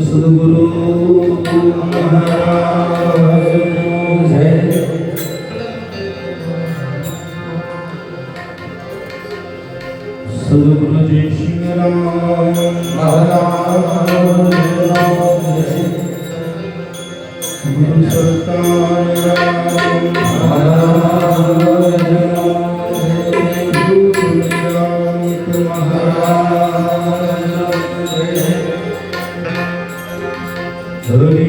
सद्गुरु महाराज जय। सद्गुरु जी श्री राम महाराज जय। गुरु सत्तान राम महाराज जय। गुरु राम महाराज जय। हरि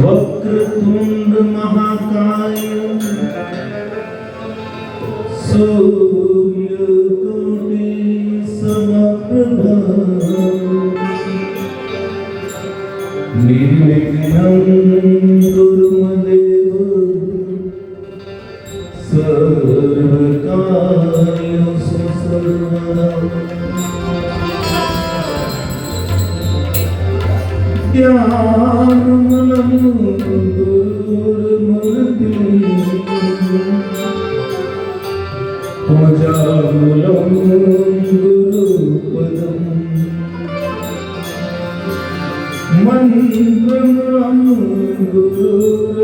वक्रतुंड महाकाय सूर्यकोटि समप्रभा निर्विघ्नं कुरु मदेव सर्वकार्येषु सर्वदा। ज्ञानमलं गुरुर्मूर्ति पूजामूलं गुरुपदम् मन्त्रमूलं गुरुर्वाक्यम्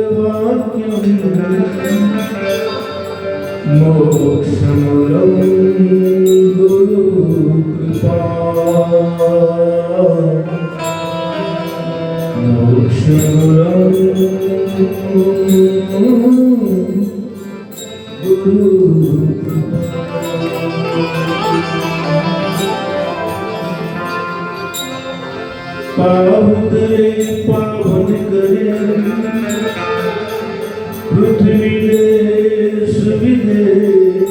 मोक्षमूलं गुरुकृपा मोक्षमूलं गुरुकृपा। पावतरे पावन करे पृथ्वी देश विदेश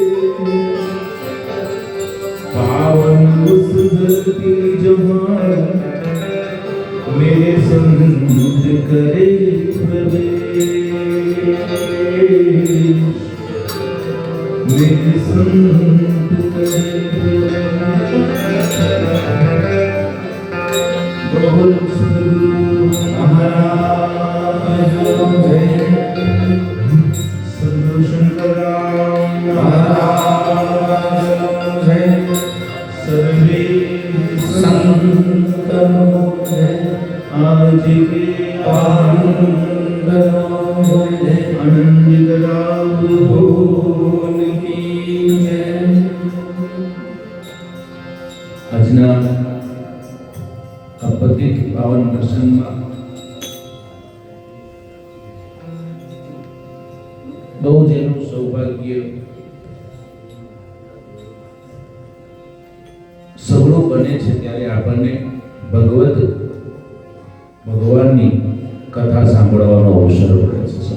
पावन उस धरती जहाँ मेरे संत करे प्रवेश मेरे संत करे प्रवेश। सद्गुरु महाराज जय। सद्गुरु शंकर महाराज जय। सर्वे संतों जय। आज के आनंद आनंदित लाभ भोन की जय। આજના પતિત પાવન પ્રસંગમાં બહુ જ એનું સૌભાગ્ય સઘળું બને છે ત્યારે આપણને ભગવાનની કથા સાંભળવાનો અવસર મળે છે।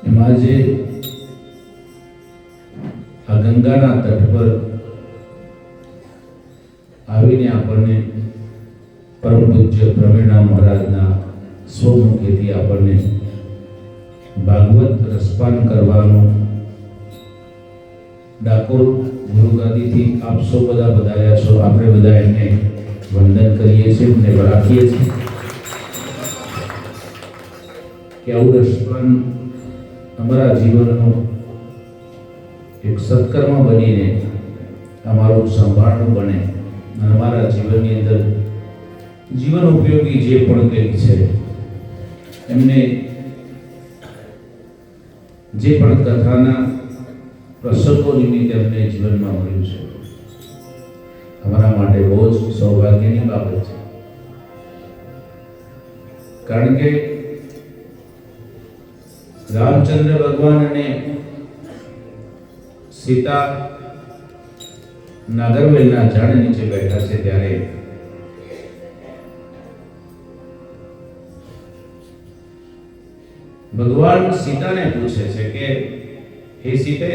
એમાં જે આ ગંગાના તટ પર આવીને આપણને પરમ પૂજ્ય પ્રવીણા મહારાજના સ્વમુખેથી આપણને ભાગવત રસપાન કરવાનું ડાકોર ગુરુગાદીથી આપ સૌ બધા બધાયા છો। આપણે બધા એમને વંદન કરીએ છીએ અને રાખીએ છીએ કે આવું રસપાન અમારા જીવનનું એક સત્કર્મ બનીને અમારું સંભાળનું બને અને અમારા જીવનની અંદર જીવન ઉપયોગી જે પણ કંઈક છે એમને જે પણ કથાના પ્રસંગો નિમિત્તે અમને જીવનમાં મળ્યું છે અમારા માટે બહુ જ સૌભાગ્યની બાબત છે। કારણ કે રામચંદ્ર ભગવાન અને સીતા નાગરવેલના ઝાડ નીચે બેઠા છે ત્યારે ભગવાન સીતાને પૂછે છે કે હે સીતે,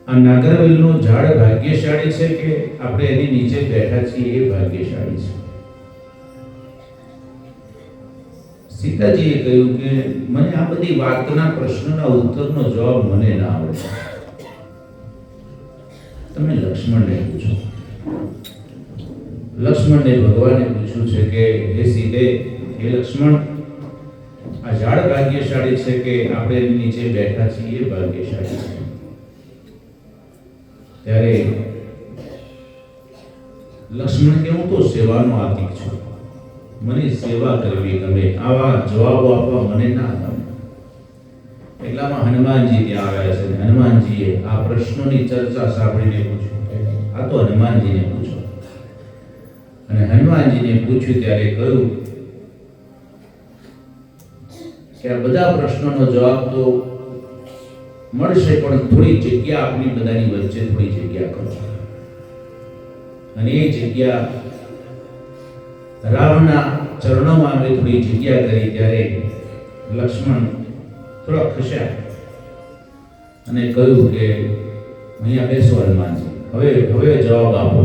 આ નાગરવેલનું ઝાડ ભાગ્યશાળી છે કે આપણે એની નીચે બેઠા છીએ એ ભાગ્યશાળી છે? સીતાજીએ કહ્યું કે મને આ બધી વાતના પ્રશ્નના ઉત્તરનો જવાબ મને ના આવડે, તમે લક્ષ્મણને પૂછો. લક્ષ્મણને ભગવાને પૂછ્યું છે કે હે સીતે, હે લક્ષ્મણ, આ ઝાડ ભાગ્યશાળી છે કે આપણે એની નીચે બેઠા છીએ એ ભાગ્યશાળી છે? ત્યારે લક્ષ્મણ કે હું તો સેવાનો આતિક છું, મને સેવા કરવી ગમે, આવા જવાબો આપવા મને ના ગમે. એટલામાં હનુમાનજી ત્યાં આવ્યા છે. હનુમાનજીએ આ પ્રશ્નોની ચર્ચા સાંભળીને પૂછ્યું, આ તો હનુમાનજીને પૂછો. અને હનુમાનજીને પૂછ્યું ત્યારે કહ્યું કે આ બધા પ્રશ્નોનો જવાબ તો મળશે, પણ થોડી જગ્યા આપની બધાની વચ્ચે થોડી જગ્યા કરો. અને એ જગ્યા રામના ચરણોમાં અમે થોડી જગ્યા કરી ત્યારે લક્ષ્મણ થોડા ખસ્યા અને કહ્યું કે અહીંયા બેસો હનુમાનજી, હવે જવાબ આપો.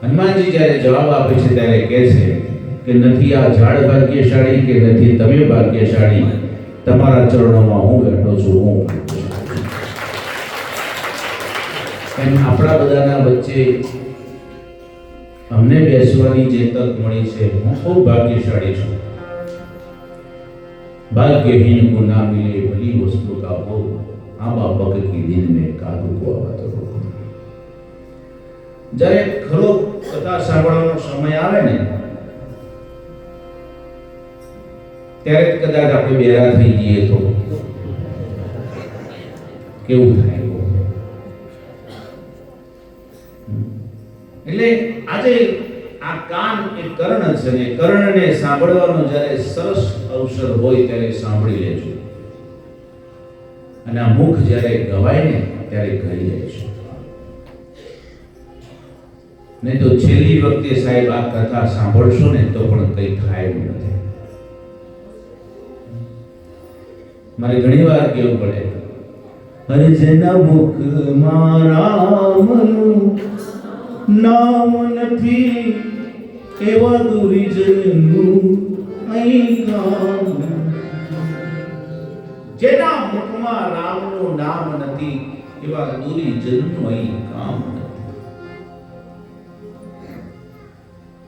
હનુમાનજી જ્યારે જવાબ આપે છે ત્યારે કહે છે કે નથી આ ઝાડ ભાગ્યશાળી કે નથી તમે ભાગ્યશાળી, તમારા ચરણોમાં હું બેઠો છું, હું. એમ આપણા બધાના વચ્ચે અમને બેસવાની જે તક મળી છે, હું ખૂબ ભાગ્યશાળી છું. भाग्यहीन को ना मिले भली वस्तु का भोग, आबा पग की दिन में कादू को आवा तो. જ્યારે ખરો કથા સાંભળવાનો સમય આવે ને ત્યારે કદાચ આપણે બેરા થઈ જઈએ તો કેવું થાય? એટલે આજે આ કાન એ કર્ણ છે ને, કર્ણને સાંભળવાનો જ્યારે સરસ અવસર હોય ત્યારે સાંભળી લેજો, અને આ મુખ જ્યારે ગવાય ને ત્યારે ગઈ લેજો. નહીં તો છેલ્લી વખતે સાહેબ આ કથા સાંભળશો ને તો પણ કઈ થાય નથી. મારે ઘણી વાર કેવું પડે, અરે જેના મુખમાં રામનું નામ નથી એવા દુરીજનનું અહીં કામ. જેના મુખમાં રામનું નામ નથી એવા દુરીજનનું અહીં કામ નથી.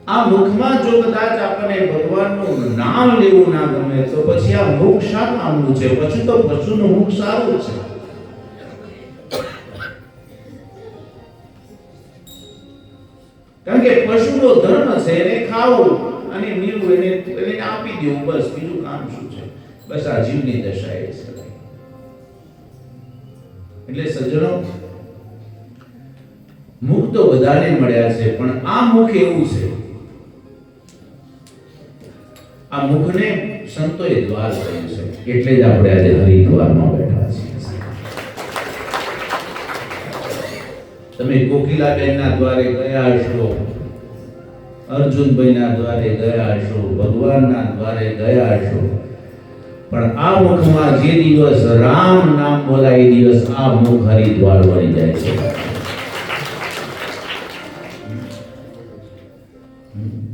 આ મુખમાં જો કદાચ આપણને ભગવાનનું નામ લેવું ના ગમે તો પછી આ મુખ શા કામનું છે? પછી તો પશુનું મુખ સારું છે. કારણ કે પશુનો ધર્મ છે એને ખાવું અને પીવું, એને આપી દેવું, બસ. બીજું કામ શું છે? બસ આ જીવની દશા એ છે. એટલે સજ્જનો, મુખ તો બધાને મળ્યા છે, પણ આ મુખ એવું છે, આ મુખને સંતોએ દ્વાર કહ્યું છે. એટલે જ આપણે આજે હરિદ્વારમાં બેઠા છીએ. તમે કોકિલાબેનના દ્વારે ગયા હશો, અર્જુનભાઈના દ્વારે ગયા હશો, ભગવાનના દ્વારે ગયા હશો, પણ આ મુખમાં જે દિવસ રામ નામ બોલાય એ દિવસ આ મુખ હરિદ્વાર બની જાય છે.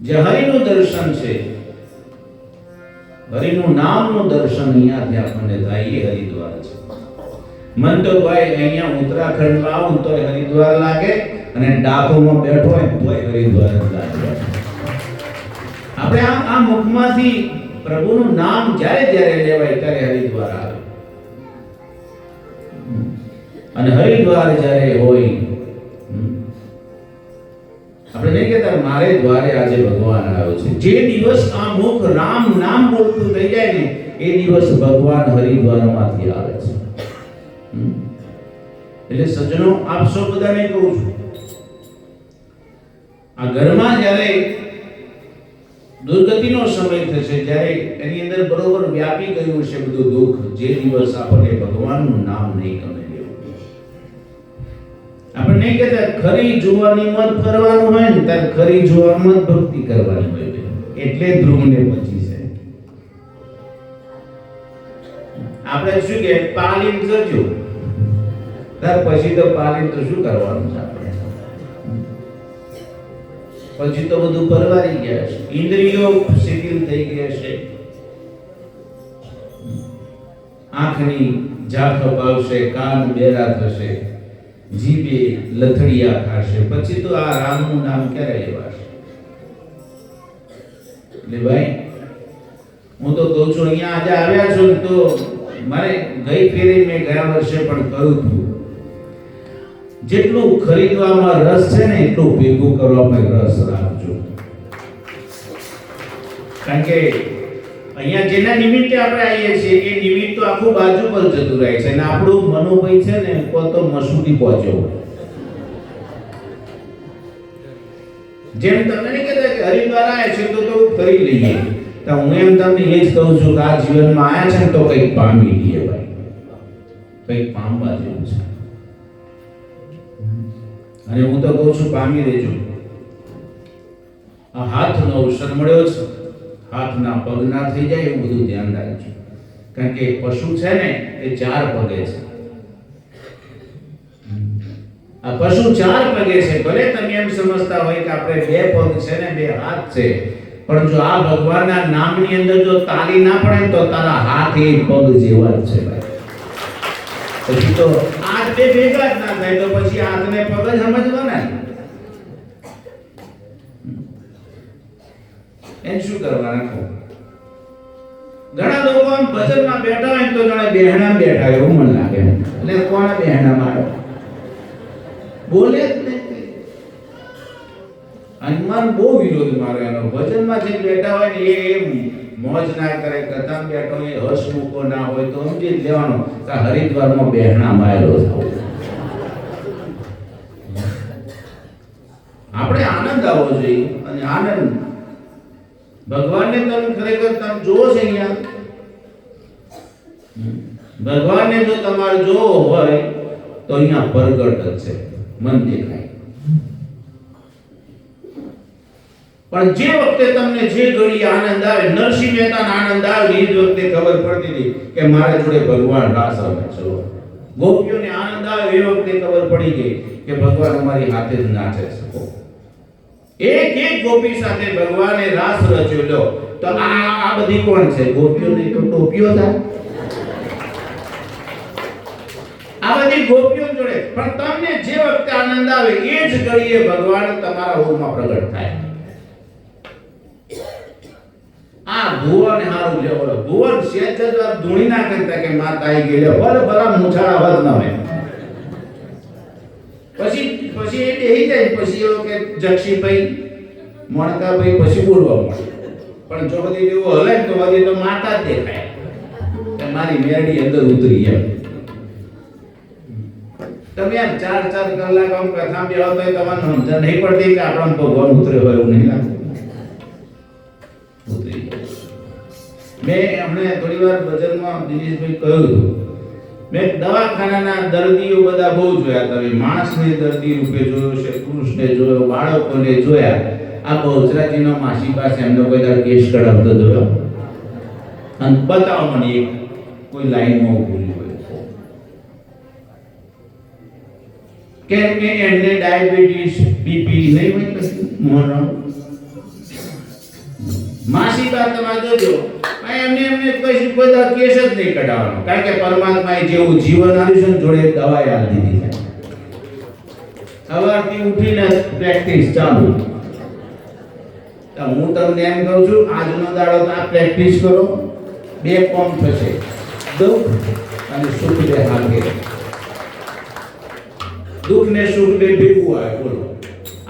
જે હરિનું દર્શન છે, હરિનું નામનું દર્શન અહીંયાથી આપણને થાય એ હરિદ્વાર છે. મન તો ભાઈ અહીંયા ઉત્તરાખંડમાં આવું તો હરિદ્વાર લાગે, અને ડાકોરમાં બેઠો હોય તોય હરિદ્વાર લાગે. આપણે આ મુખમાંથી પ્રભુનું નામ જ્યારે જ્યારે લેવાય ત્યારે હરિદ્વાર આવે. અને હરિદ્વાર જ્યારે હોય, આપણે નહીં કહેતા મારે દ્વારે આજે ભગવાન આવ્યો છે. જે દિવસ આ મુખ રામ નામ બોલતું થઈ જાય ને એ દિવસ ભગવાન હરિદ્વારમાંથી આવે છે. એટલે સજ્જનો, આપ સૌ બધાને કહું છું, આ ઘરમાં જ્યારે દુર્ગતિનો સમય થશે, જ્યારે એની અંદર બરોબર વ્યાપી ગયું છે બધું દુઃખ, જે દિવસ આપણને ભગવાનનું નામ નહીં ગમે લેવું. આપણે નહીં કહેતા ખરી જોવાનીમાં જ ફરવાનું હોય ને, ત્યારે ખરી જોવામાં જ ભક્તિ કરવાની હોય, એટલે ધ્રુવને પછી છે. આપણે શું કે પાલીન કરજો, ત્યાર પછી તો પાલીન તો શું કરવાનું છે આપણે, પછી તો બધું પરવારી ગયા છે, ઇન્દ્રિયો શિથિલ થઈ ગયા છે, આંખની ઝાંખ આવશે, કાન બેરા થશે, જીભે લથડિયા ખાશે, પછી તો આ રામનું નામ ક્યારે લેવાશે? એટલે ભાઈ હું તો કહું છું, અહીંયા આજે આવ્યા છો તો મારે ગઈ ફેરી મેં ગયા વર્ષે પણ કહ્યું હતું, જેટલું ખરીદવામાં રસ છે ને એટલું ભેગું કરવામાં રસ રાખજો. કારણ કે અહીંયા જેના નિમિત્તે આપણે આવીએ છીએ એ નિમિત્ત તો આખું બાજુ પર જતું રહે છે, અને આપણું મનોભાઈ છે ને તો મસૂરી પહોંચ્યો. જેમ તમને નહીં કહેતા કે હરિદ્વાર આવ્યા છે તો ફરી લઈએ, તો હું એમ તમને એ જ કહું છું કે આ જીવનમાં આવ્યા છે ને તો કંઈક પામી લઈએ ભાઈ, કંઈક પામવા જેવું છે. અને હું તો કહું છું પામી લેજો. આ હાથનો અવસર મળ્યો છે, હાથના પગ ના થઈ જાય એવું બધું ધ્યાન રાખજો. કારણ કે પશુ છે ને એ 4 પગે છે. આ પશુ 4 પગે છે. ભલે તમે એમ સમજતા હોય કે આપણે 2 પગ છે ને 2 હાથ છે, પણ જો આ ભગવાનના નામની અંદર જો તાળી ના પડે તો તારા હાથ એ પગ જેવા જ છે ભાઈ. પછી તો હાથ 2 ભેગા જ ના થાય તો પછી હાથને પગ જ સમજવાના. એમ શું કરવાના કહો? ઘણા લોકો આમ ભજનમાં બેઠા હોય તો જાણે બેહણા બેઠા એવું મને લાગે. એટલે કોણ બેહણા મારે બોલે જ નહીં. હનુમાન બહુ વિરોધ મારે એનો. ભજનમાં જે બેઠા હોય ને એ મોજ ના કરે, કથા બેઠો એ હસમુખો ના હોય તો સમજી લેવાનો કે હરિદ્વારમાં બેહણા મારેલો થાવ. આપણે આનંદ આવવો જોઈએ. અને આનંદ ભગવાનને તમે ખરેખર તમે જોવો છે અહીંયા, ભગવાનને જો તમારે જોવો હોય તો અહીંયા પ્રગટ જ છે, મન દેખાય. પણ જે વખતે તમને જે ઘડી આનંદ આવે, નરસિંહ મહેતાનો આનંદ આવે એ જ વખતે ખબર પડતી હતી કે મારા જોડે ભગવાન રાસ રમે છે. ગોપીઓને આનંદ આવે એ વખતે ખબર પડી ગઈ કે ભગવાન અમારી હાથે જ નાચે છે. એક એક ગોપી સાથે ભગવાને રાસ રચ્યો. લો તો આ બધી કોણ છે? ગોપીઓ નહીં તો ટોપીઓ થાય. આ બધી ગોપીઓ જોડે. પણ તમને જે વખતે આનંદ આવે એ જ ઘડીએ ભગવાન તમારા ઓરમાં પ્રગટ થાય. આ ભુવન હારું લે, બોલો ભુવન સેજ જ ધૂણી ના કરતા કે માતા આવી ગઈ લે, બોલો બરા મુછાળા વાત ન હોય. પછી એ બેહી જાય. પછી એવો કે જક્ષીભાઈ મોણકાભાઈ પછી બોલવા મળે. પણ જો બધી એવું હલે તો બધી તો માતા જ દેખાય કે મારી મેરડી અંદર ઉતરી એમ. તમે આમ 4 કલાક આમ કથા બેહો તો તમને સમજ નહીં પડતી કે આપણા ભગવાન ઉતરે હોય એવું નહીં લાગતું. ઉતરી મેં હમણે થોડી વાર ભજનમાં દિનેશભાઈ કહ્યું હતું, મેં દવાખાનાના દર્દીઓ બધા બહુ જોયા. તમે માણસને દર્દી રૂપે જોયો છે, પુરુષને જોયો, બાળકોને જોયા. આ બહુચરાજીનો માસી પાસે એમનો કોઈ દર કેસ કઢાવતો જોયો. અને બતાવો મને એક કોઈ લાઈનમાં ઉભું હોય. કેમ કે એમને ડાયાબિટીસ બીપી નહીં હોય કશું મોહન માસી બા તમે જોજો એમને કશું કોઈ કેસ જ નહીં કઢાવવાનો. કારણ કે પરમાત્માએ જેવું જીવન આપ્યું છે જોડે દવાઈ આપી દીધી છે. સવારથી ઉઠીને પ્રેક્ટિસ ચાલુ. તો હું તમને એમ કહું છું આજનો દાડો તો આ પ્રેક્ટિસ કરો. 2 કામ થશે, દુઃખ અને સુખ બે હાથે. દુઃખ ને સુખ બે ભેગું આવે. બોલો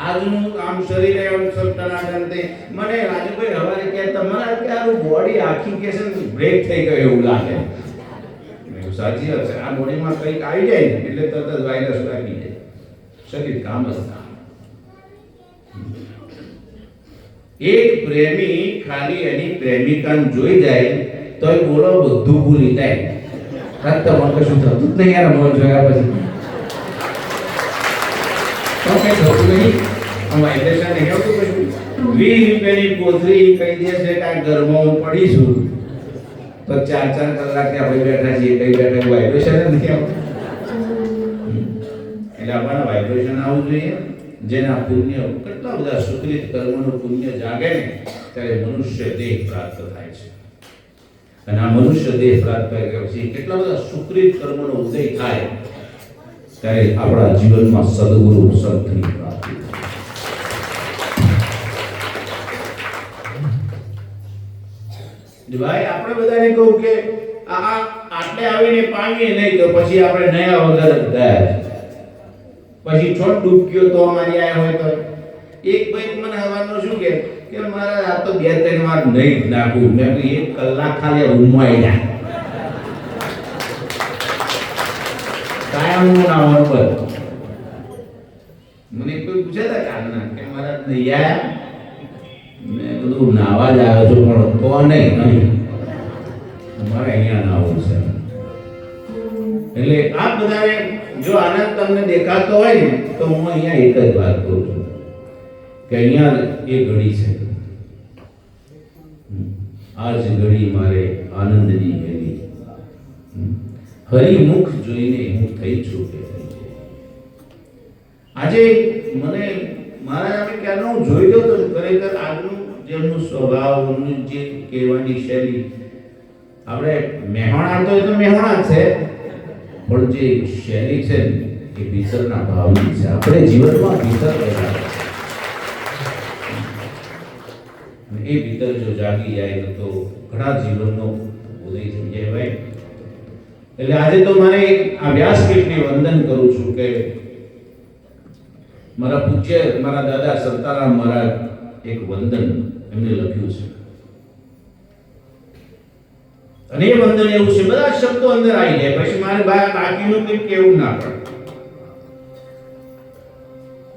આજનું આમ શરીરે આમ સત્તાનાદંતે મને રાજુભાઈ હવારે કે તમારા કે આ બોડી આખી કે છે બ્રેક થઈ ગયો એવું લાગે. મેં સાચી વાત છે. આ બોડીમાં કંઈક આવી જાય ને એટલે તરત જ વાયરસ લાગી જાય. શરીર કામ જ ના. એક પ્રેમી ખાલી એની પ્રેમિકાને જોઈ જાય તો એ બોલો બધું ભૂલી જાય. રાત તમને કશું થતું જ નહીં યાર મોર જોયા પછી તો કઈ થતું નહીં. આમ વાઇબ્રેશન નહીં આવતું કશું. 20 રૂપિયાની કોથળી કહી દે છે કે આ ઘરમાં હું પડીશું તો 4-4 કલાક આપણે બેઠા છીએ કઈ બેઠા વાઇબ્રેશન જ નથી આવતું. એટલે આપણને વાઇબ્રેશન આવવું જોઈએ. જેના પુણ્ય કેટલા બધા સુકૃત કર્મોનું પુણ્ય જાગે ને ત્યારે મનુષ્ય દેહ પ્રાપ્ત થાય છે. અને આ મનુષ્ય દેહ પ્રાપ્ત કર્યા પછી કેટલા બધા સુકૃત કર્મોનો ઉદય થાય ત્યારે આપણા જીવનમાં સદગુરુ સંતની પ્રાપ્તિ થાય. ભાઈ આપણે બધાને કહું કે આટલે આવીને પામીએ નહીં તો પછી આપણે નયા વગર ગયા. પછી છોડ ડૂબક્યો તો અમારી આયા હોય તો એક ભાઈ મને હવાનો શું કે મારા આ તો 2-3 વાર નહીં નાખું. મેં કહ્યું 1 કલાક ખાલી રૂમમાં આવી જાય કાયમ હું નાવાનું બંધ. મને કોઈ પૂછે તા કારના કે મારા નહીં આયા. મેં કીધું નાવા જ આવ્યો છું પણ તો નહીં અમારે અહીંયા નાવું છે. એટલે આ બધાને જો આનંદ તમને દેખાતો હોય ને તો હું અહીંયા એક જ વાત કરું છું કે અહીંયા એ ઘડી છે. આ જ ઘડી મારે આનંદની ઘડી. હરિમુખ જોઈને હું થઈ છું કે આજે મને મારા અમે ક્યારનો હું જોઈ લો તો ખરેખર આજનું જેમનું સ્વભાવનું જે કહેવાની શૈલી આપણે મહેણા તો એ તો મહેણા છે પણ જે શૈલી છે એ ભીતરના ભાવની છે. આપણે જીવનમાં ભીતર રહેલા એ ભીતર જો જાગી જાય તો ઘણા જીવનનો ઉદય થઈ જાય ભાઈ. એટલે આજે તો મારે આ વ્યાસપીઠને વંદન કરું છું કે મારા પૂજ્ય મારા દાદા સંતારામ મહારાજ એક વંદન એમને લખ્યું છે અને એ વંદન એવું છે બધા શબ્દો અંદર આવી જાય પછી મારે બાકીનું કંઈ કેવું ના પડે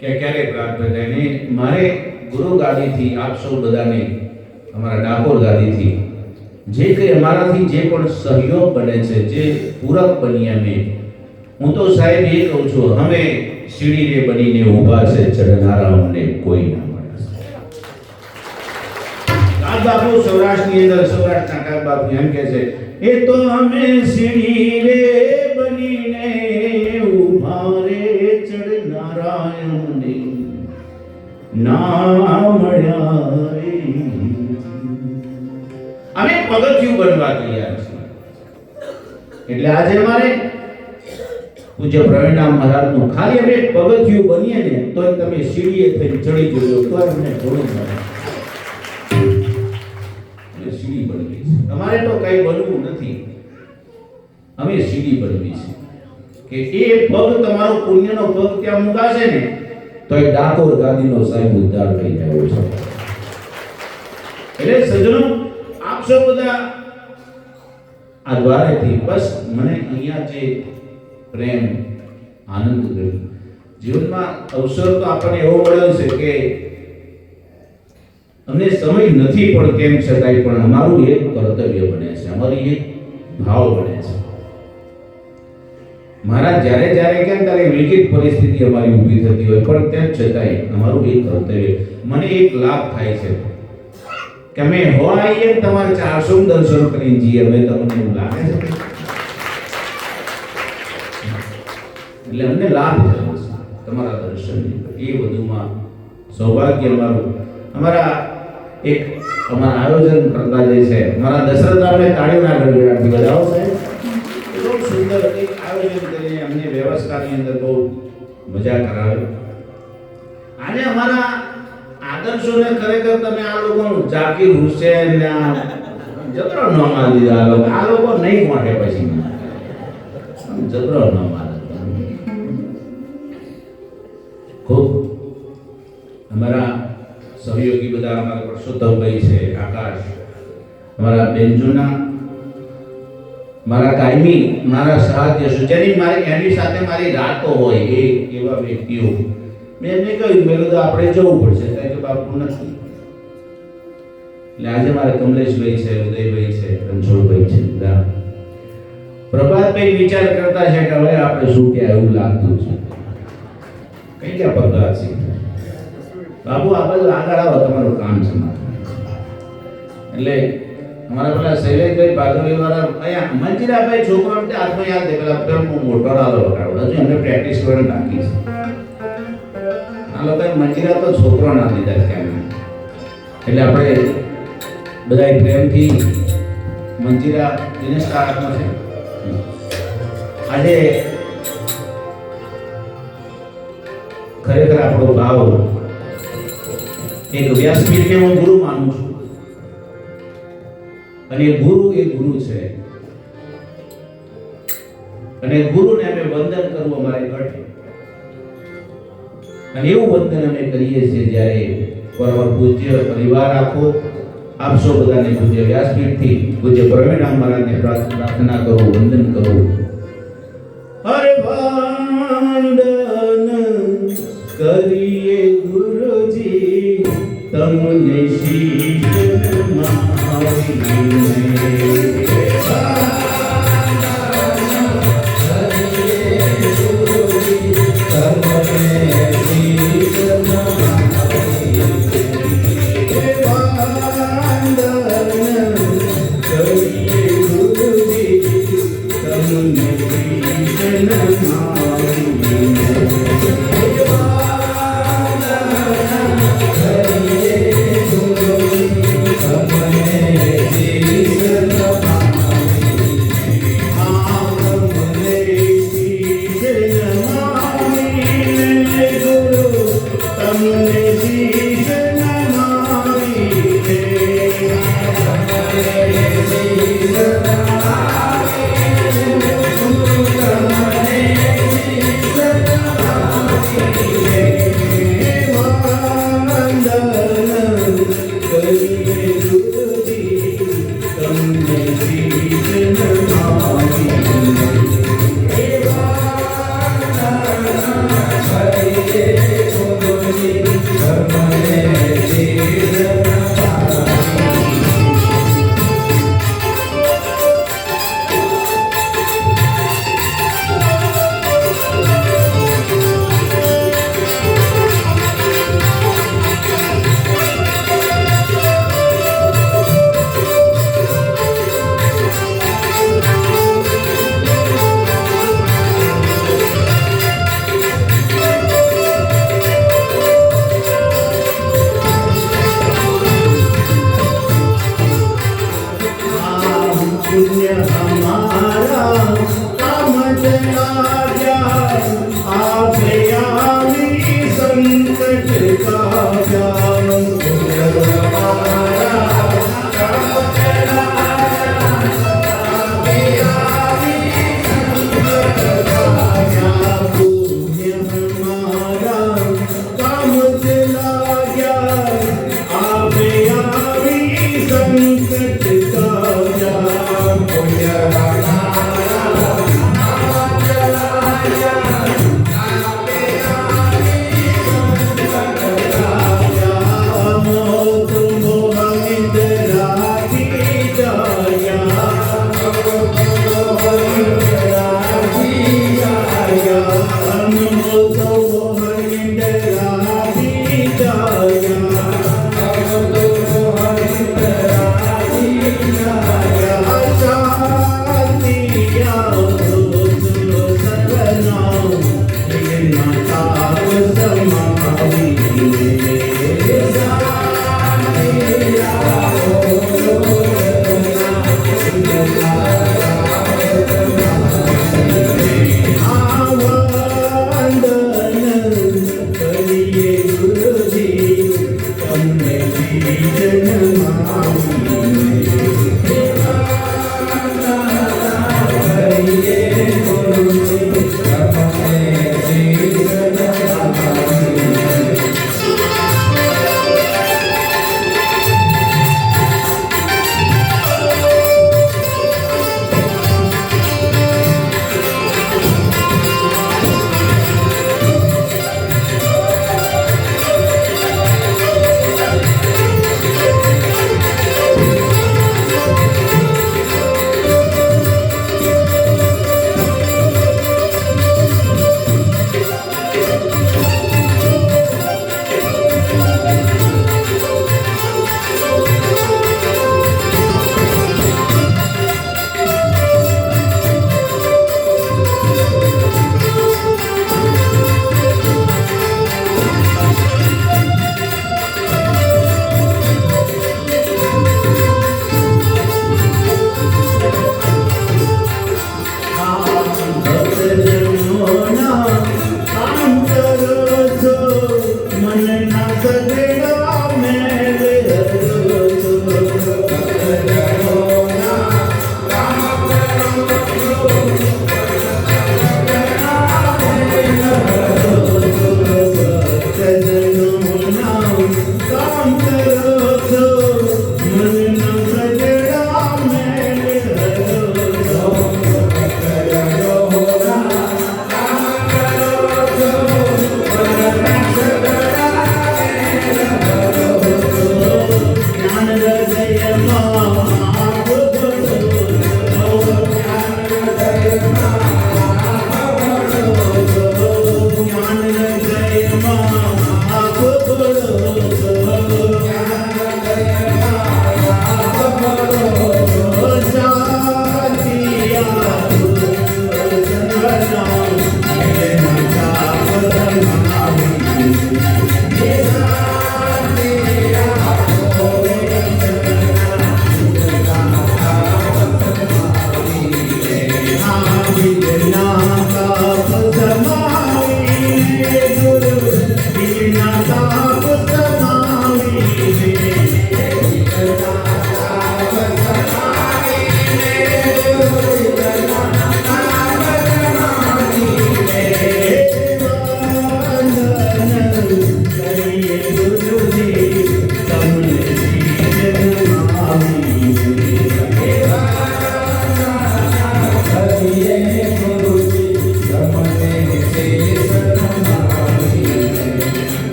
કે ક્યારે પ્રાપ્ત થાય. ને મારે ગુરુ ગાદીથી આપ સૌ બધાને અમારા ડાકોર ગાદીથી જે કંઈ અમારાથી જે પણ સહયોગ બને છે જે પૂરક બની અમે હું તો સાહેબ એ કહું છું અમે સીડીને બનીને ઊભા છે ચડનારા અમને કોઈ ના મળે. બાપુ સૌરાષ્ટ્રની અંદર સૌરાષ્ટ્રના કાક બાપુ એમ કહે છે એ તો અમે સીડી રે બનીને ઊભા રે ચડનારા અમને ના મળ્યા રે. અમે પગથિયું બનવા તૈયાર છીએ. એટલે આજે અમારે પૂજ્ય પ્રવીણરામ મહારાજનું ખાલી અમે પગથિયું બનીએ ને તો તમે સીડીએ થઈને ચડી જજો તો અમને થોડું મળે. સીડી બનવી છે અમારે તો કઈ બનવું નથી. અમે સીડી બનવી છે કે એ પગ તમારો પુણ્યનો પગ ત્યાં મુકાશે ને તો એ ડાકોર ગાદીનો સાહેબ ઉદ્ધાર થઈ જાય છે. એટલે સજ્જનો આપ સૌ બધા આ દ્વારેથી બસ મને અહીંયા જે પ્રેમ આનંદ ગયો જીવનમાં અવસર તો આપણને એવો મળ્યો છે કે અમને સમય નથી પણ કેમ છતાંય પણ અમારું એક કર્તવ્ય બને છે અમારી એક ભાવ બને છે. મારા જ્યારે કેમ ત્યારે વિકટ પરિસ્થિતિ અમારી ઊભી થતી હોય પણ તેમ છતાંય અમારું એક કર્તવ્ય મને એક લાભ થાય છે કે અમે હોય તમારે 400 દર્શન કરીને જઈએ અમે તમને એવું લાગે છે એટલે અમને લાભ થયો છે તમારા દર્શન એ વધુમાં સૌભાગ્ય અમારું. અમારા એક અમારા આયોજન કરતા જે છે અમારા દશરથરામને તાળીઓના ગણગણાટથી બજાવો સાહેબ. બહુ સુંદર એક આયોજન કરીને અમને વ્યવસ્થાની અંદર બહુ મજા કરાવે. આજે અમારા આદર્શોને ખરેખર તમે આ લોકો ઝાકીર હુસેન જબરો ન મારી દીધા. આ લોકો નહીં મોટે પછી જબરો ન મારે. ખૂબ અમારા સહયોગી બધા અમારા પરસોત્તમભાઈ છે આકાશ અમારા બેનજોના મારા કાયમી મારા સાધ્ય જેની મારી એની સાથે મારી રાતો હોય એ એવા વ્યક્તિઓ મેં એમને કહ્યું મેં કીધું આપણે જવું પડશે કારણ કે બાપુ નથી એટલે આજે મારે કમલેશભાઈ છે, ઉદયભાઈ છે, રણછોડભાઈ છે, બધા પ્રભાતભાઈ વિચાર કરતા છે કે હવે આપણે શું કે એવું લાગતું છે કઈ ક્યાં પગલા છે બાબુ આ બાજુ આગળ આવો તમારું કામ છે એટલે અમારા પેલા શૈલેષભાઈ ભાગવતી વાળા અહીંયા મંજીરાભાઈ છોકરાને તે હાથમાં યાદ દે પેલા પેલો મોટો ડાલો વગાડો હજુ એમને પ્રેક્ટિસ કરવાની બાકી છે આ લોકોએ મંજીરા તો છોકરો ના દીધા છે એટલે આપણે બધા પ્રેમથી મંજીરા દિનેશ કાળામાં છે આજે ખરેખર આપણો ભાવ એક વ્યાસપીઠને હું ગુરુ માનું છું અને ગુરુ એ ગુરુ છે અને ગુરુને અમે વંદન કરવું અમારે ઘટે અને એવું વંદન અમે કરીએ છીએ જ્યારે પરમ પૂજ્ય પરિવાર આખો આપ સૌ બધાને પૂજ્ય વ્યાસપીઠથી પૂજ્ય પ્રવીણ મહારાજને પ્રાર્થના કરો વંદન કરો હરે વંદન કરીએ ગુરુજી તમને શીશ નમાવીને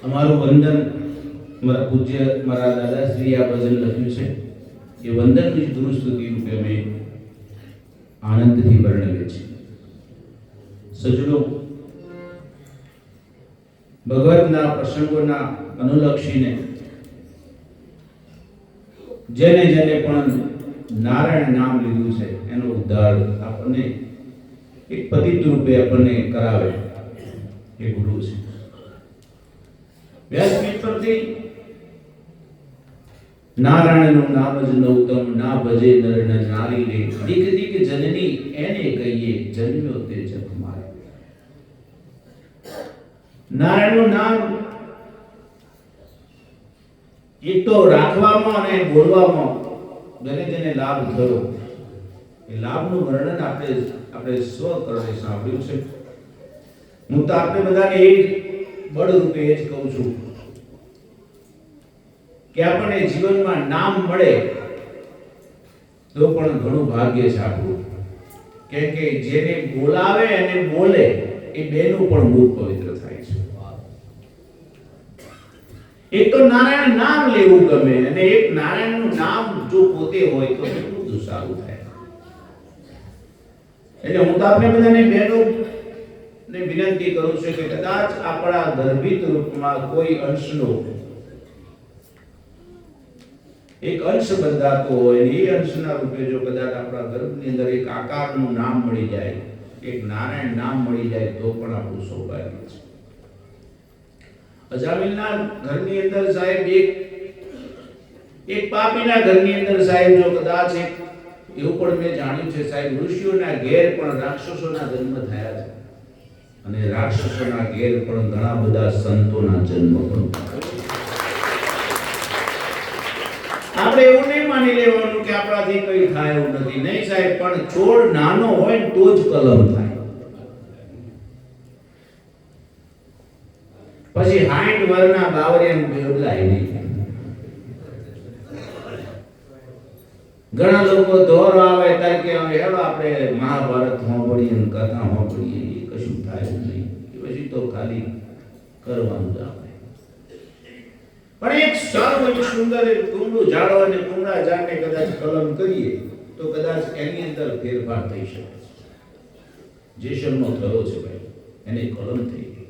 અમારું વંદન મારા પૂજ્ય મારા દાદાશ્રી આ ભજન લખ્યું છે એ વંદનની ધૂન સ્તુતિ રૂપે અમે આનંદથી વર્ણવીએ છીએ. સજ્જનો, ભગવતના પ્રસંગોના અનુલક્ષીને જેને જેને પણ નારાયણ નામ લીધું છે એનો ઉદ્ધાર આપણને એક પતિત રૂપે આપણને કરાવે એ ગુરુ છે. વ્યાસપીઠ પરથી નારાયણનું નામ જ નૌતમ ના ભજે નર ન નારી રે દીક દીક જનની એને કહીએ જન્મ્યો તે જગ મારે. નારાયણનું નામ એક તો રાખવામાં અને બોલવામાં જેને જેને લાભ થયો એ લાભનું વર્ણન આપણે સ્વકરણે સાંભળ્યું છે. હું તો આપણે બધાને એ બળ રૂપે એ જ કહું છું કે આપણને જીવનમાં નામ મળે તો પણ ઘણું ભાગ્ય છે આપણું. કેમ કે જેને બોલાવે અને બોલે એ બેનું પણ મુખ પવિત્ર થાય છે. એક તો નારાયણ નામ લેવું ગમે અને એક નારાયણનું નામ જો પોતે હોય તો કેટલું સારું થાય. એટલે હું તો આપણે બધાને બહેનો ને વિનંતી કરું છું કે કદાચ આપણા ગર્ભિત રૂપમાં કોઈ અંશનો એક અંશ બંધાતો હોય અને એ અંશના રૂપે જો કદાચ આપણા ગર્ભની અંદર એક આકારનું નામ મળી જાય, એક નારાયણ નામ મળી જાય તો પણ આપણું સૌભાગ્ય છે. અજામિલના ઘરની અંદર સાહેબ એક પાપીના ઘરની અંદર સાહેબ જો કદાચ એક એવું પણ મેં જાણ્યું છે સાહેબ, ઋષિઓના ઘેર પણ રાક્ષસોના જન્મ થયા છે અને રાક્ષસોના ઘેર પણ ઘણા બધા સંતોના જન્મ પણ થયા છે. આપણે એવું નહીં માની લેવાનું કે આપણાથી કઈ થાય એવું નથી. નહીં સાહેબ, પણ છોડ નાનો હોય ને તો જ કલમ થાય. પછી 60 વર્ષના બાવરિયા બદલાય નહીં. ઘણા લોકો દોર આવે ત્યારે કે હેડો આપણે મહાભારત સાંભળીએ ને કથા સાંભળીએ, એ કશું થાય નહીં. એ પછી તો ખાલી કરવાનું જ આપણે. પણ એક સારું સુંદર કુમળું ઝાડ અને કુમળા ઝાડને કદાચ કલમ કરીએ તો કદાચ એની અંદર ફેરફાર થઈ શકે. જેસલનો થયો છે ભાઈ, એને કલમ થઈ ગઈ.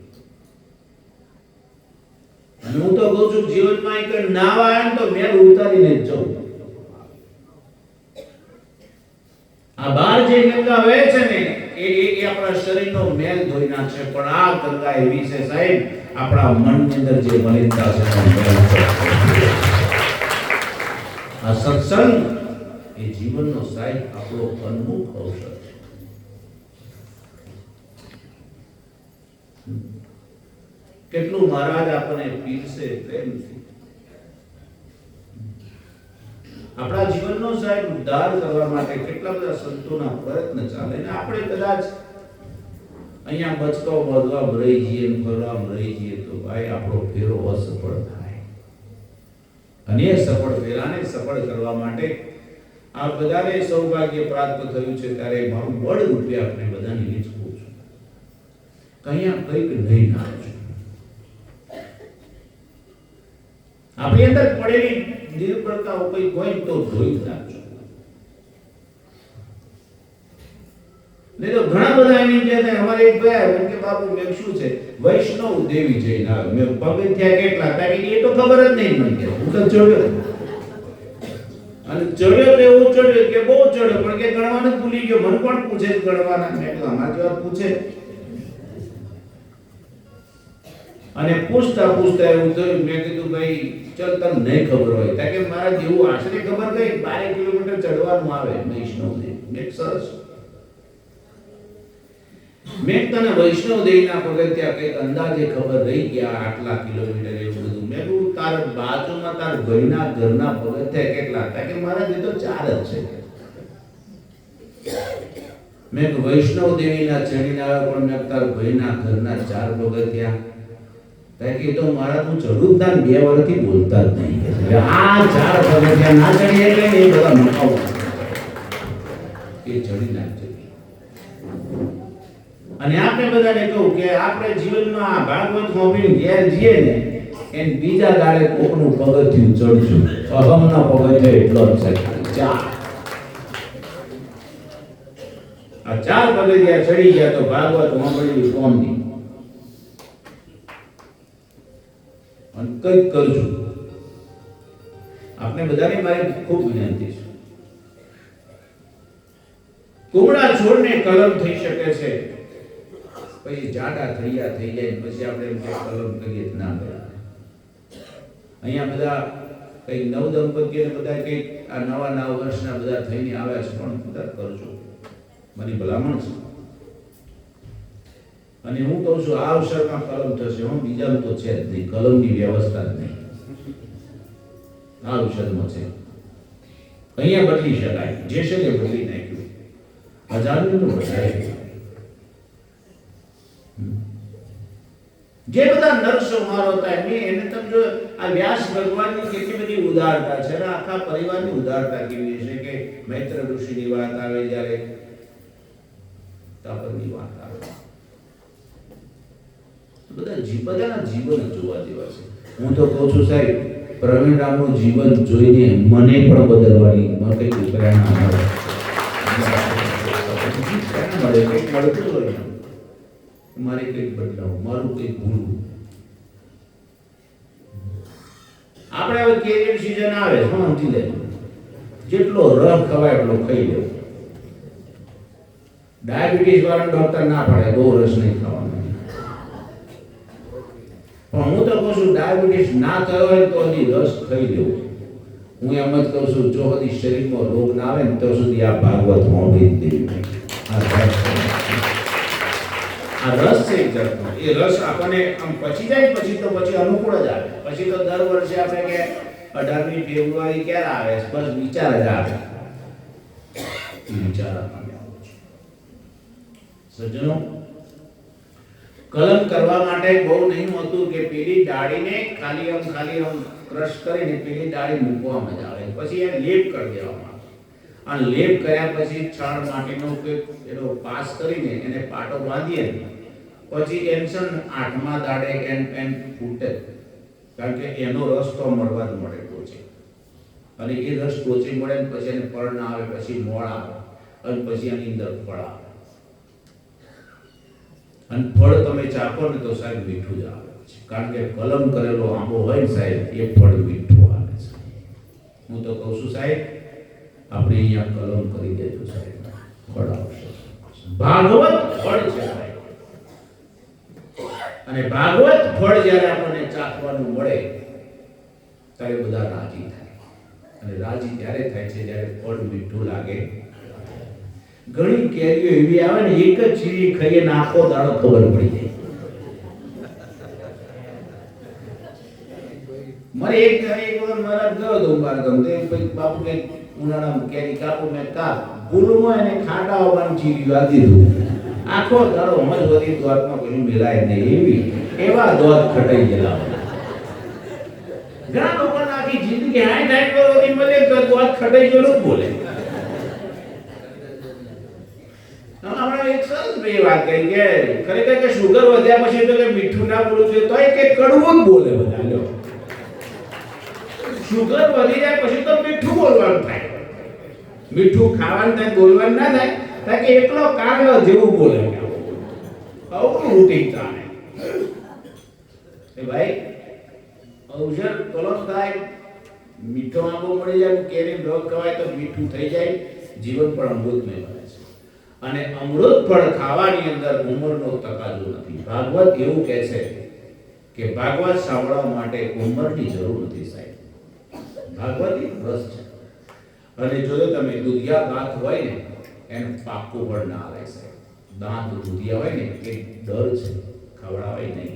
અને હું તો કહું છું જીવનમાં એક નાવા આવે તો મેલ ઉતારીને જ જવું. આ બાર જે ગંગા વહે છે ને એ આપણા શરીરનો મેલ ધોઈ નાખશે, પણ આ ગંગા એવી છે સાહેબ, આપણા મનની અંદર જે મલિનતા છે આ સત્સંગ એ જીવનનો સાહેબ આપણો અનમુખ અવસર છે. કેટલું મહારાજ આપણને પીરસે પ્રેમથી. આપણા જીવનનો સાહેબ ઉદ્ધાર કરવા માટે કેટલા બધા સંતોના પ્રયત્ન ચાલે ને આપણે કદાચ અહીંયા બચકો બધવા રહી જઈએ ને ફરવા રહી જઈએ તો ભાઈ આપણો ફેરો અસફળ થાય. અને એ સફળ ફેરાને સફળ કરવા માટે આ બધાને સૌભાગ્ય પ્રાપ્ત થયું છે ત્યારે મારું બળ રૂપે આપણે બધાને ઈચ્છું છું અહીંયા કંઈક નહીં નાખજો. આપણી અંદર પડેલી નિર્બળતાઓ કંઈક હોય તો ધોઈ નાખજો. નહીં તો ઘણા બધા એની જે અમારે એક ભાઈ કે બાપુ મેં શું છે વૈષ્ણવ દેવી જઈને આવે મેં પગથિયા કેટલા તાકી એ તો ખબર જ નહીં મને કે હું તો ચડ્યો અને ચડ્યો તો એવું ચડ્યો કે બહુ ચડ્યો પણ કે ગણવાનું જ ભૂલી ગયો. મને કોણ પૂછે ગણવાના? મેં કીધું અમારા જેવા પૂછે. અને પૂછતા પૂછતા એવું થયું મેં કીધું ભાઈ ચલ તને નહીં ખબર હોય તાકે મારા જેવું આશરે ખબર ગઈ 12 કિલોમીટર ચડવાનું આવે વૈષ્ણવ દેવી. મેં સરસ મેં તને વૈષ્ણવ દેવીના પગથિયા કંઈક અંદાજે ખબર રહી ગયા આટલા કિલોમીટર એવું બધું. મેં કહ્યું તારા બાજુમાં તારા ભાઈના ઘરના પગથિયા કેટલા? કે મારા જે તો 4 જ છે. મેં વૈષ્ણવ દેવીના ચડીને આવ્યો પણ મેં તારા ભાઈના ઘરના 4 પગથિયા કે તો મારા તું ચડું જ ના 2 વર્ષથી બોલતા જ નહીં. આ 4 પગથિયા ના ચડી એટલે એ બધા મકાવ એ ચડી નાખજે. અને આપણે બધાને કહું કે આપણે જીવનમાં ભાગવત હોમીને ઘેર જઈએ ને એને બીજા દાડે કોકનું પગથિયું ચડશું. અહમના પગથિયા એટલો જ છે 4. આ 4 પગથિયા ચડી ગયા તો ભાગવત હોમડી કોમની અને કંઈક કરજો. આપણે બધાને મારી ખૂબ વિનંતી છે કુમળા છોડને કલમ થઈ શકે છે પછી જાડા થઈ જાય પછી આપણે એમ કે કલમ કરીએ ના કરે. અહીંયા બધા કઈ નવ દંપતીને બધા કઈ આ નવા વર્ષના બધા થઈને આવ્યા છે પણ બધા કરજો મારી ભલામણ છે. અને હું કહું છું આ અવસરમાં કલમ થશે હું બીજામાં તો છે જ નહીં. કલમની વ્યવસ્થા જ નહીં આ અવસરમાં છે. અહીંયા બદલી શકાય જે છે તે બદલી નાખ્યું. હજારનું તો બદલાય. જે બધા નરસંહારો થાય મેં એને તમે જો આ વ્યાસ ભગવાનની કેટલી બધી ઉદારતા છે અને આખા પરિવારની ઉદારતા કેવી છે કે મૈત્ર ઋષિની વાત આવે જ્યારે તાપરની વાત આવે બધાના જીવન જોવા જેવા છે. હું તો કહું છું સાહેબ પ્રવીણ રામનું જીવન જોઈને મને પણ બદલવાની કંઈક પ્રેરણા મળે કંઈક મળતું હોય મારે કંઈક બદલાવું મારું કંઈક ભૂલવું. આપણે હવે કેરીની સીઝન આવે સમજી લેજો જેટલો રસ ખવાય એટલો ખાઈ લેવો. ડાયાબિટીસ વાળા ડોક્ટર ના પાડે બહુ રસ નહીં ખાવાનો પણ હું તો કહું છું ડાયાબિટીસ ના થયો હોય તો હજી રસ ખાઈ લેવો. હું એમ જ કહું છું જો હજી શરીરમાં રોગ ના આવે ને તો સુધી આ ભાગવત મોંઘી જ દેવી. આ રસ છે એક જાતનો. એ રસ આપણને આમ પછી જાય પછી તો પછી અનુકૂળ જ આવે. પછી તો દર વર્ષે આપણે કે 18મી ફેબ્રુઆરી ક્યારે આવે બસ વિચાર જ આવે. વિચાર આપણને આવે છે. સજ્જનો કલમ કરવા માટે બહુ નહીં હોતું કે પેલી ડાળીને ખાલી આમ ક્રશ કરીને પેલી ડાળી મૂકવામાં જ આવે પછી એને લેપ કરી દેવામાં આવે. અને લેપ કર્યા પછી છાણ માટીનો એનો પાસ કરીને એને પાટો બાંધીએ પછી ટેન્શન 8મા દાડે એન ફૂટે કારણ કે એનો રસ તો મળવા જ મળે ટોચે. અને એ રસ ટોચે મળે ને પછી એને ફળ ના આવે પછી મોળ આવે અને પછી એની અંદર ફળ આવે અને ફળ તમે ચાખો ને તો સાહેબ મીઠું જ આવે છે કારણ કે કલમ કરેલો આંબો હોય ને સાહેબ એ ફળ મીઠું આવે છે. હું તો કહું છું સાહેબ આપણે અહીંયા કલમ કરી દેજો સાહેબ ફળ આવશે. ભાગવત ફળ છે સાહેબ અને ભાગવત ફળ જ્યારે આપણને ચાખવાનું મળે ત્યારે બધા રાજી થાય અને રાજી ત્યારે થાય છે જ્યારે ફળ મીઠું લાગે. ઘણી કેરીઓ એવી આવે ને એક જ ચીરી ખાઈએ ને આખો દાડો ખબર પડી જાય. મને એક વખત મહારાજ ગયો તો બાર ગમતે બાપુ કે ઉનાળામાં કેરી કાપો મેં કાપ ભૂલમાં એને ખાટા આવવાનું ચીરી વાગી દીધું. આખો દાડો હમજ વધી દ્વારમાં કોઈ મિલાય નહીં એવી એવા દોત ખટાઈ ગયેલા ઘણા લોકો આખી જિંદગી હાય થાય વધી મળે તો દોત ખટાઈ ગયેલું બોલે હમણાં એક સરસ ભાઈ વાત કરી કે ખરેખર કે સુગર વધ્યા પછી તો કે મીઠું ના બોલવું જોઈએ તો કે કડવું જ બોલે બધા લો સુગર વધી જાય પછી તો મીઠું બોલવાનું થાય મીઠું ખાવાનું થાય બોલવાનું ના થાય તાકે એકલો કાગડો જેવું બોલે આવું રૂટીન ચાલે એ ભાઈ ઔષધ તલસ થાય મીઠો આંબો મળી જાય કેરી રોગ ખવાય તો મીઠું થઈ જાય જીવન પણ અમૃતમય બને છે અને અમૃત ફળ ખાવાની અંદર ઉંમરનો તકાજો નથી ભાગવત એવું કહે છે કે ભાગવત સાંભળવા માટે ઉંમરની જરૂર નથી સાહેબ ભાગવત એક રસ છે અને જો તમે દૂધિયા દાંત હોય ને એને પાક્કું પણ ના આવે સાહેબ દાંત દૂધિયા હોય ને એ ડર છે ખવડાવાય નહીં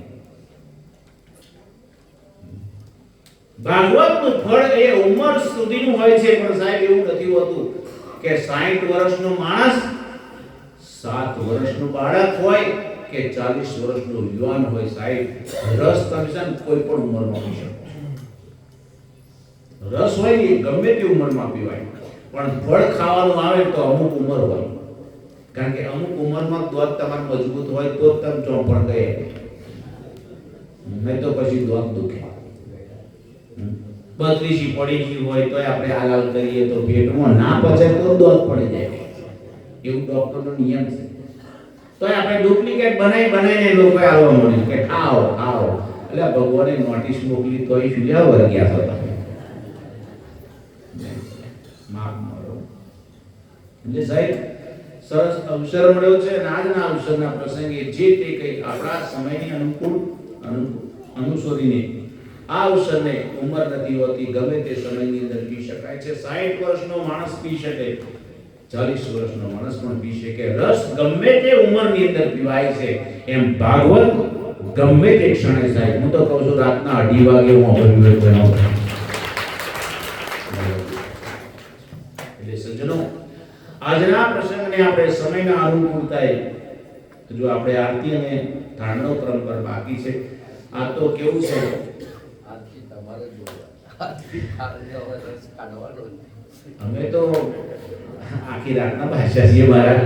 ભાગવતનું ફળ એ ઉંમર સુધીનું હોય છે પણ સાહેબ એવું નથી હોતું કે 60 વર્ષનો માણસ 7 વર્ષનું બાળક હોય કે 40 વર્ષનો યુવાન હોય સાહેબ રસ તમે કોઈ પણ ઉંમરમાં પી શકો રસ હોય ને ગમે તે ઉંમરમાં પીવાય પણ ફળ ખાવાનું આવે તો અમુક ઉંમર હોય કારણ કે અમુક ઉંમરમાં દોત તમારું મજબૂત હોય તો તમે ચોપણ ગયે નહીં તો પછી દોત દુખે બત્રીસી પડી ગઈ હોય તો આપણે હાલાલ કરીએ તો પેટમાં ના પચે તો દોત પડી જાય એવું ડોક્ટરનો નિયમ છે તો આપણે ડુપ્લિકેટ બનાવીને લોકો આવવા મળ્યું કે ખાઓ ખાઓ એટલે ભગવાને નોટિસ મોકલી તો એ શું વર્ગ્યા હતા માફ મારો એટલે સાહેબ સરસ અવસર મળ્યો છે અને આજના અવસરના પ્રસંગે જે તે કંઈ આપણા સમયની અનુસરીને આ અવસરને ઉંમર નથી હોતી ગમે તે સમયની અંદર પી શકાય છે 60 વર્ષનો માણસ પી શકે 40 વર્ષનો માણસ પણ પી શકે રસ ગમે તે ઉંમરની અંદર પીવાય છે એમ ભાગવત ગમે તે ક્ષણે સાહેબ હું તો કહું છું રાતના 2:30 વાગે હું અભિવ્યક્ત એટલે સજ્જનો આજના પ્રસંગને આપણે સમયના અનુકૂળતાએ જો આપણે આરતી અને ધારણો ક્રમ પર બાકી છે આ તો કેવું છે અમે તો આખી રાતના ભાષા છીએ મારા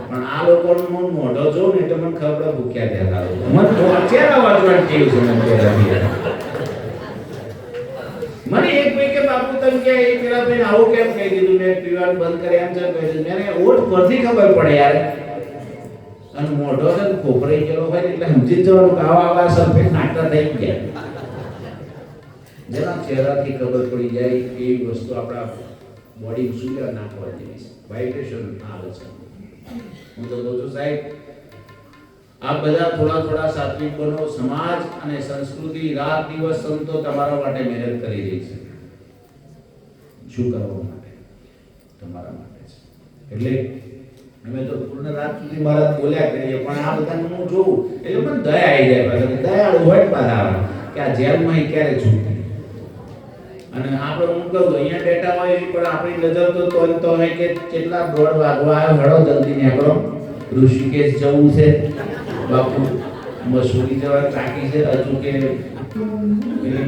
પણ આ લોકોનો મોઢો જો ને એટલે મને ખબર ભૂખ્યા થયા મને તો અત્યારે વાંચવાનું કેવું છે મને એક ભાઈ કે બાપુ તમે કે એ પેલા ભાઈ આવું કેમ કહી દીધું મેં પીવાનું બંધ કરે એમ છે કહી દીધું મને ઓઠ પરથી ખબર પડે યાર અને મોઢો છે ખોપરાઈ ગયેલો હોય એટલે સમજી જવાનું કે આવા સલ્ફેટ નાખતા થઈ ગયા જેના ચહેરાથી ખબર પડી જાય એ વસ્તુ આપણા બોડી સુગર નાખવા જેવી છે વાઇબ્રેશન આવે છે હું તો કહું છું સાહેબ આ બધા થોડા સાત્વિક બનો સમાજ અને સંસ્કૃતિ રાત દિવસ સંતો તમારા માટે મહેનત કરી રહી છે શું કરવા માટે તમારા માટે છે એટલે અમે તો પૂર્ણ રાત સુધી મારા બોલ્યા કરીએ પણ આ બધાનું હું જોઉં એટલે મને દયા આવી જાય પાછા દયાળુ હોય પાછા કે આ જેલમાં ક્યારે છૂટે અને આપણે હું કહું અહીંયા બેઠા હોય પણ આપણી નજર તો હોય કે કેટલા 1:30 વાગવા આવ્યો હળો જલ્દી નીકળો ઋષિકેશ જવું છે બાપુ મસૂરી જવા બાકી છે હજુ કે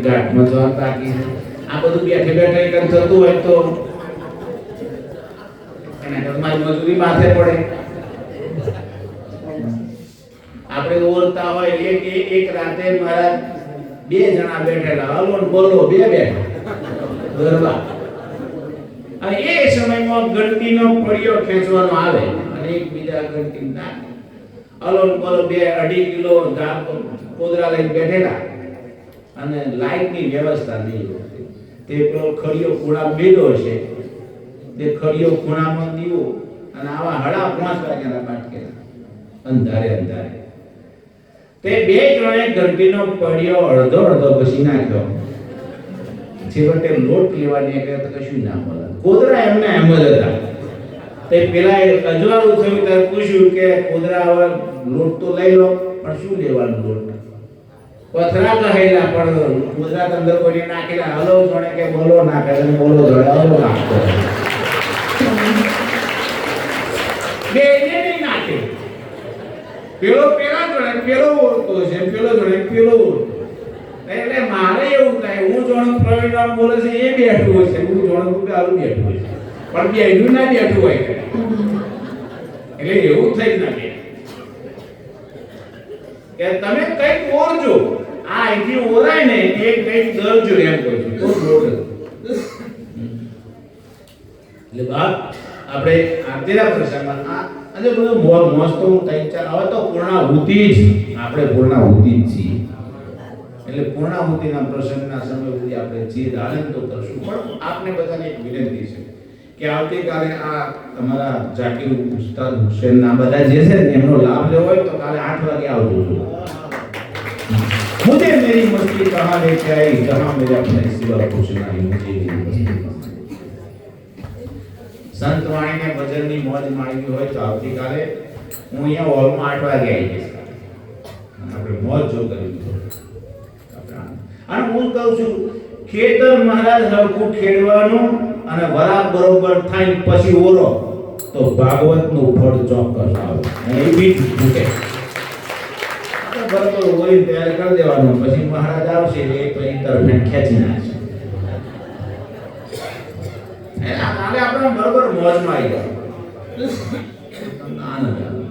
ઘાટમાં જવા બાકી છે આ બધું બેઠે બેઠે કંઈ થતું હોય તો અને મારી મજૂરી માથે પડે આપણે ઓળતા હોય એક રાતે મારા 2 જણા બેઠેલા હલો બોલો 2 બેઠા ગરબા અને એ સમયમાં ઘંટીનો પડ્યો ખેંચવાનો આવે અને એક બીજા ઘંટી નાખે અલોન બોલો 2-2.5 કિલો કોદરા લઈને બેઠેલા અને લાઈટની વ્યવસ્થા નહીં હોતી તે પેલો ખડિયો ખૂણા બેડો છે તે ખડિયો ખૂણામાં દીવો અને આવા 5:30 વાગ્યાના બાટકેલા અંધારે તે 2 જણે ઘંટીનો પડ્યો અડધો ઘસી નાખ્યો છેવટે લોટ લેવાની કે કશું ના મળે કોદરા એમને એમ જ હતા તે પેલા અજવાળું થયું ત્યારે પૂછ્યું કે કોદરા હવે લોટ તો લઈ લો પણ શું લેવાનું લોટ પથરા કહેલા પણ કોદરા અંદર કોઈ નાખેલા હલો જોણે કે બોલો નાખે બોલો જોડે હલો નાખતો બે નહીં નાખે પેલો પેલા જોડે પેલો ઓળખતો છે, પેલો જોડે પેલો ઓળખતો. એટલે મારે એવું થાય, હું જોણું પ્રવીણરામ બોલે છે એ બેઠું હોય છે, હું જોણું કે આવું બેઠું હોય છે, પણ બેઠું ના બેઠું હોય. એટલે એવું થઈ જ નથી કે તમે કઈક ઓરજો, આ અહીંથી ઓરાય ને એ કઈક દરજો એમ કહું છું તો રોડ. એટલે બાપ આપણે આજના પ્રસંગમાં આ આજે બધો મોજ તો કઈક ચાલ હવે તો પૂર્ણાહુતિ જ, આપણે પૂર્ણાહુતિ જ છીએ. એટલે પૂર્ણાહુતિના પ્રસંગના સમય સુધી આપણે જે આનંદ તો કરશું. પણ આપને બધાને એક વિનંતી છે કે આવતીકાલે આ તમારા જાકીર ઉસ્તાદ હુસેનના બધા જે છે ને એમનો લાભ લેવો હોય તો કાલે 8 વાગે આવજો. मुझे मेरी मस्ती कहाँ लेके आई, जहाँ मेरे अपने सिवा कुछ नहीं, मुझे मेरी मस्ती. સંત વાણીને ભજનની મોજ માણવી હોય તો આવતીકાલે હું અહીંયા હોલમાં 8 વાગે આવી જઈશ. આપણે મોજ જો કરવી છે. અને હું કહું છું ખેતર મહારાજ હરખું ખેડવાનું અને વરાપ બરોબર થાય પછી ઓરો તો ભાગવતનું ફળ ચોક્કસ આવે. અને એ બી ફૂટે બરોબર હોય તૈયાર કરી દેવાનું, પછી મહારાજ આવશે એ પછી તરફે ખેંચી નાખશે. કાલે આપણે બરોબર મોજમાં આવી જાય આનંદ આવે.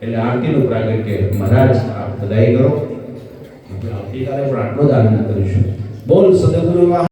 એટલે આરતીનું પ્રાગટ્ય મહારાજ આપ બધાઈ કરો. આવતીકાલે પણ આટલો જ આનંદ કરીશું. બોલ સદગુરુ